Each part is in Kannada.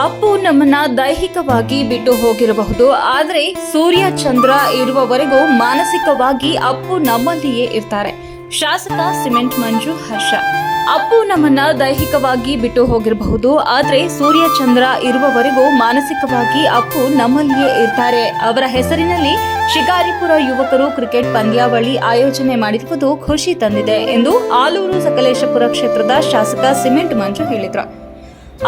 ಅಪ್ಪು ನಮ್ಮನ್ನ ದೈಹಿಕವಾಗಿ ಬಿಟ್ಟು ಹೋಗಿರಬಹುದು, ಆದರೆ ಸೂರ್ಯ ಚಂದ್ರ ಇರುವವರೆಗೂ ಮಾನಸಿಕವಾಗಿ ಅಪ್ಪು ನಮ್ಮಲ್ಲಿಯೇ ಇರ್ತಾರೆ. ಶಾಸಕ ಸಿಮೆಂಟ್ ಮಂಜು ಹರ್ಷ. ಅಪ್ಪು ನಮ್ಮನ್ನ ದೈಹಿಕವಾಗಿ ಬಿಟ್ಟು ಹೋಗಿರಬಹುದು, ಆದರೆ ಸೂರ್ಯ ಚಂದ್ರ ಇರುವವರೆಗೂ ಮಾನಸಿಕವಾಗಿ ಅಪ್ಪು ನಮ್ಮಲ್ಲಿಯೇ ಇರ್ತಾರೆ. ಅವರ ಹೆಸರಿನಲ್ಲಿ ಶಿಕಾರಿಪುರ ಯುವಕರು ಕ್ರಿಕೆಟ್ ಪಂದ್ಯಾವಳಿ ಆಯೋಜನೆ ಮಾಡಿರುವುದು ಖುಷಿ ತಂದಿದೆ ಎಂದು ಆಲೂರು ಸಕಲೇಶಪುರ ಕ್ಷೇತ್ರದ ಶಾಸಕ ಸಿಮೆಂಟ್ ಮಂಜು ಹೇಳಿದರು.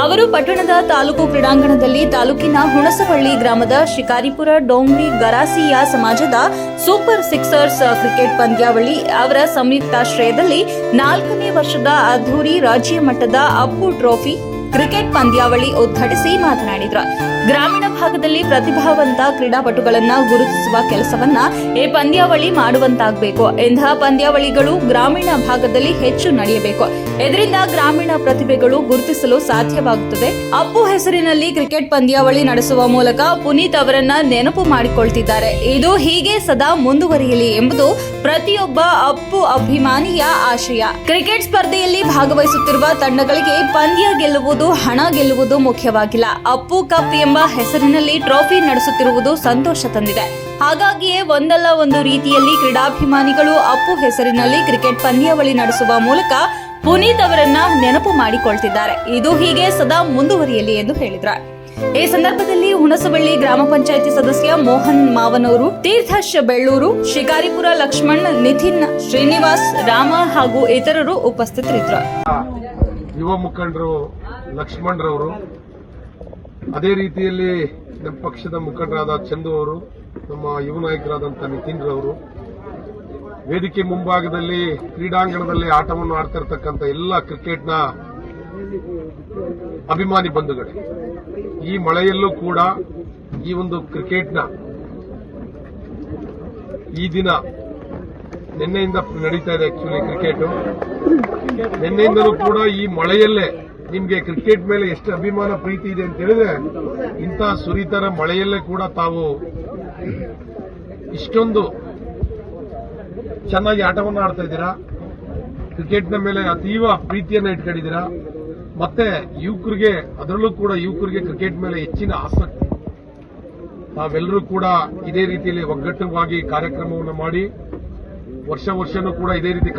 ಅವರು ಪಟ್ಟಣದ ತಾಲೂಕು ಕ್ರೀಡಾಂಗಣದಲ್ಲಿ ತಾಲೂಕಿನ ಹುಣಸವಳ್ಳಿ ಗ್ರಾಮದ ಶಿಕಾರಿಪುರ ಡೋಂಗ್ರಿ ಗರಾಸಿಯಾ ಸಮಾಜದ ಸೂಪರ್ ಸಿಕ್ಸರ್ಸ್ ಕ್ರಿಕೆಟ್ ಪಂದ್ಯಾವಳಿ ಅವರ ಸಂಯುಕ್ತಾಶ್ರಯದಲ್ಲಿ 4ನೇ ವರ್ಷದ ಅದ್ದೂರಿ ರಾಜ್ಯ ಮಟ್ಟದ ಅಪ್ಪು ಟ್ರೋಫಿ ಕ್ರಿಕೆಟ್ ಪಂದ್ಯಾವಳಿ ಉದ್ಘಾಟಿಸಿ ಮಾತನಾಡಿದರು. ಗ್ರಾಮೀಣ ಭಾಗದಲ್ಲಿ ಪ್ರತಿಭಾವಂತ ಕ್ರೀಡಾಪಟುಗಳನ್ನು ಗುರುತಿಸುವ ಕೆಲಸವನ್ನ ಈ ಪಂದ್ಯಾವಳಿ ಮಾಡುವಂತಾಗಬೇಕು. ಇಂತಹ ಪಂದ್ಯಾವಳಿಗಳು ಗ್ರಾಮೀಣ ಭಾಗದಲ್ಲಿ ಹೆಚ್ಚು ನಡೆಯಬೇಕು. ಇದರಿಂದ ಗ್ರಾಮೀಣ ಪ್ರತಿಭೆಗಳು ಗುರುತಿಸಲು ಸಾಧ್ಯವಾಗುತ್ತದೆ. ಅಪ್ಪು ಹೆಸರಿನಲ್ಲಿ ಕ್ರಿಕೆಟ್ ಪಂದ್ಯಾವಳಿ ನಡೆಸುವ ಮೂಲಕ ಪುನೀತ್ ಅವರನ್ನ ನೆನಪು ಮಾಡಿಕೊಳ್ತಿದ್ದಾರೆ. ಇದು ಹೀಗೆ ಸದಾ ಮುಂದುವರಿಯಲಿ ಎಂಬುದು ಪ್ರತಿಯೊಬ್ಬ ಅಪ್ಪು ಅಭಿಮಾನಿಯ ಆಶಯ. ಕ್ರಿಕೆಟ್ ಸ್ಪರ್ಧೆಯಲ್ಲಿ ಭಾಗವಹಿಸುತ್ತಿರುವ ತಂಡಗಳಿಗೆ ಪಂದ್ಯ ಗೆಲ್ಲುವುದು, ಹಣ ಗೆಲ್ಲುವುದು ಮುಖ್ಯವಾಗಿಲ್ಲ. ಅಪ್ಪು ಕಪ್ ಎಂಬ ಹೆಸರಿನಲ್ಲಿ ಟ್ರೋಫಿ ನಡೆಸುತ್ತಿರುವುದು ಸಂತೋಷ ತಂದಿದೆ. ಹಾಗಾಗಿಯೇ ಒಂದಲ್ಲ ಒಂದು ರೀತಿಯಲ್ಲಿ ಕ್ರೀಡಾಭಿಮಾನಿಗಳು ಅಪ್ಪು ಹೆಸರಿನಲ್ಲಿ ಕ್ರಿಕೆಟ್ ಪಂದ್ಯಾವಳಿ ನಡೆಸುವ ಮೂಲಕ ಪುನೀತ್ ಅವರನ್ನ ನೆನಪು ಮಾಡಿಕೊಳ್ತಿದ್ದಾರೆ. ಇದು ಹೀಗೆ ಸದಾ ಮುಂದುವರಿಯಲಿ ಎಂದು ಹೇಳಿದರು. ಈ ಸಂದರ್ಭದಲ್ಲಿ ಹುಣಸವಳ್ಳಿ ಗ್ರಾಮ ಪಂಚಾಯಿತಿ ಸದಸ್ಯ ಮೋಹನ್ ಮಾವನೂರು, ತೀರ್ಥಶ್ ಬೆಳ್ಳೂರು, ಶಿಕಾರಿಪುರ ಲಕ್ಷ್ಮಣ್, ನಿತಿನ್, ಶ್ರೀನಿವಾಸ್, ರಾಮ ಹಾಗೂ ಇತರರು ಉಪಸ್ಥಿತರಿದ್ದರು. ಯುವ ಮುಖಂಡರು ಲಕ್ಷ್ಮಣ್ ರವರು, ಅದೇ ರೀತಿಯಲ್ಲಿ ನಮ್ಮ ಪಕ್ಷದ ಮುಖಂಡರಾದ ಚಂದು ಅವರು, ನಮ್ಮ ಯುವ ನಾಯಕರಾದಂಥ ನಿತಿನ್ ರವರು, ವೇದಿಕೆ ಮುಂಭಾಗದಲ್ಲಿ ಕ್ರೀಡಾಂಗಣದಲ್ಲಿ ಆಟವನ್ನು ಆಡ್ತಿರ್ತಕ್ಕಂಥ ಎಲ್ಲ ಕ್ರಿಕೆಟ್ನ ಅಭಿಮಾನಿ ಬಂಧುಗಳೇ, ಈ ಮಳೆಯಲ್ಲೂ ಕೂಡ ಈ ಒಂದು ಕ್ರಿಕೆಟ್ನ ಈ ದಿನ ನಿನ್ನೆಯಿಂದ ನಡೀತಾ ಇದೆ. ಆಕ್ಚುಲಿ ಕ್ರಿಕೆಟ್ ನಿನ್ನೆಯಿಂದಲೂ ಕೂಡ ಈ ಮಳೆಯಲ್ಲೇ ನಿಮ್ಗೆ ಕ್ರಿಕೆಟ್ ಮೇಲೆ ಎಷ್ಟು ಅಭಿಮಾನ ಪ್ರೀತಿ ಇದೆ ಅಂತ ಹೇಳಿದ್ರೆ, ಇಂಥ ಸುರಿತರ ಮಳೆಯಲ್ಲೇ ಕೂಡ ತಾವು ಇಷ್ಟೊಂದು ಚೆನ್ನಾಗಿ ಆಟವನ್ನು ಆಡ್ತಾ ಇದ್ದೀರಾ. ಕ್ರಿಕೆಟ್ನ ಮೇಲೆ ಅತೀವ ಪ್ರೀತಿಯನ್ನ ಇಟ್ಕೊಂಡಿದ್ದೀರಾ. ಮತ್ತೆ ಯುವಕರಿಗೆ, ಅದರಲ್ಲೂ ಕೂಡ ಯುವಕರಿಗೆ ಕ್ರಿಕೆಟ್ ಮೇಲೆ ಹೆಚ್ಚಿನ ಆಸಕ್ತಿ. ತಾವೆಲ್ಲರೂ ಕೂಡ ಇದೇ ರೀತಿಯಲ್ಲಿ ಒಗ್ಗಟ್ಟವಾಗಿ ಕಾರ್ಯಕ್ರಮವನ್ನು ಮಾಡಿ ವರ್ಷನೂ ಕೂಡ ಇದೇ ರೀತಿ